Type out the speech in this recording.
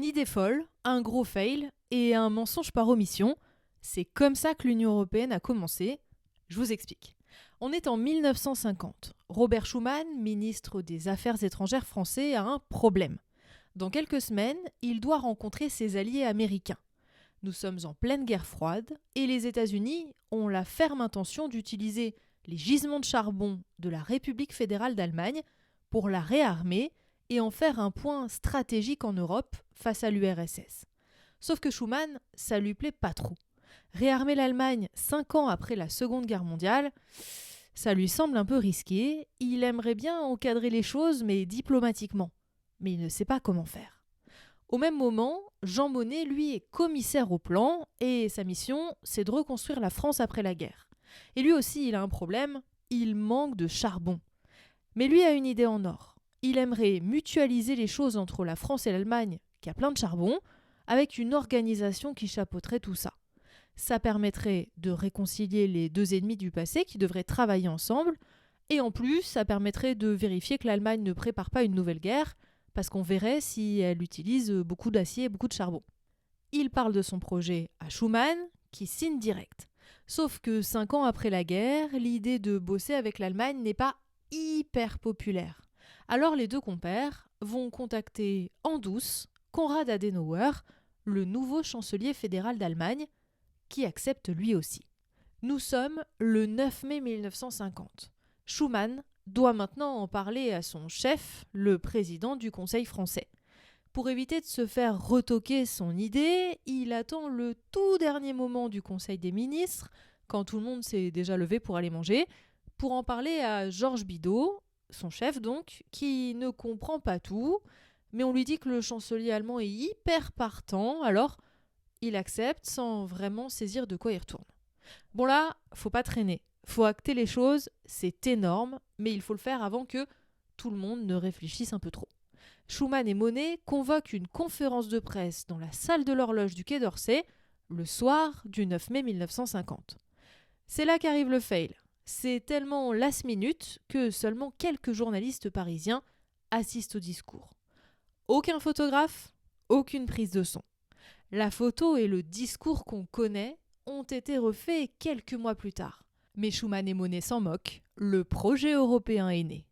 Une idée folle, un gros fail et un mensonge par omission. C'est comme ça que l'Union européenne a commencé. Je vous explique. On est en 1950. Robert Schuman, ministre des Affaires étrangères français, a un problème. Dans quelques semaines, il doit rencontrer ses alliés américains. Nous sommes en pleine guerre froide et les États-Unis ont la ferme intention d'utiliser les gisements de charbon de la République fédérale d'Allemagne pour la réarmer et en faire un point stratégique en Europe face à l'URSS. Sauf que Schuman, ça lui plaît pas trop. Réarmer l'Allemagne 5 ans après la Seconde Guerre mondiale, ça lui semble un peu risqué. Il aimerait bien encadrer les choses, mais diplomatiquement. Mais il ne sait pas comment faire. Au même moment, Jean Monnet, lui, est commissaire au plan et sa mission, c'est de reconstruire la France après la guerre. Et lui aussi, il a un problème, il manque de charbon. Mais lui a une idée en or. Il aimerait mutualiser les choses entre la France et l'Allemagne, qui a plein de charbon, avec une organisation qui chapeauterait tout ça. Ça permettrait de réconcilier les deux ennemis du passé qui devraient travailler ensemble, et en plus, ça permettrait de vérifier que l'Allemagne ne prépare pas une nouvelle guerre, parce qu'on verrait si elle utilise beaucoup d'acier et beaucoup de charbon. Il parle de son projet à Schuman, qui signe direct. Sauf que 5 ans après la guerre, l'idée de bosser avec l'Allemagne n'est pas hyper populaire. Alors les deux compères vont contacter en douce Konrad Adenauer, le nouveau chancelier fédéral d'Allemagne, qui accepte lui aussi. Nous sommes le 9 mai 1950. Schuman doit maintenant en parler à son chef, le président du Conseil français. Pour éviter de se faire retoquer son idée, il attend le tout dernier moment du Conseil des ministres, quand tout le monde s'est déjà levé pour aller manger, pour en parler à Georges Bidault, son chef donc, qui ne comprend pas tout, mais on lui dit que le chancelier allemand est hyper partant, alors il accepte sans vraiment saisir de quoi il retourne. Bon là, faut pas traîner, faut acter les choses, c'est énorme, mais il faut le faire avant que tout le monde ne réfléchisse un peu trop. Schuman et Monnet convoquent une conférence de presse dans la salle de l'horloge du Quai d'Orsay, le soir du 9 mai 1950. C'est là qu'arrive le fail. C'est tellement last minute que seulement quelques journalistes parisiens assistent au discours. Aucun photographe, aucune prise de son. La photo et le discours qu'on connaît ont été refaits quelques mois plus tard. Mais Schuman et Monnet s'en moquent, le projet européen est né.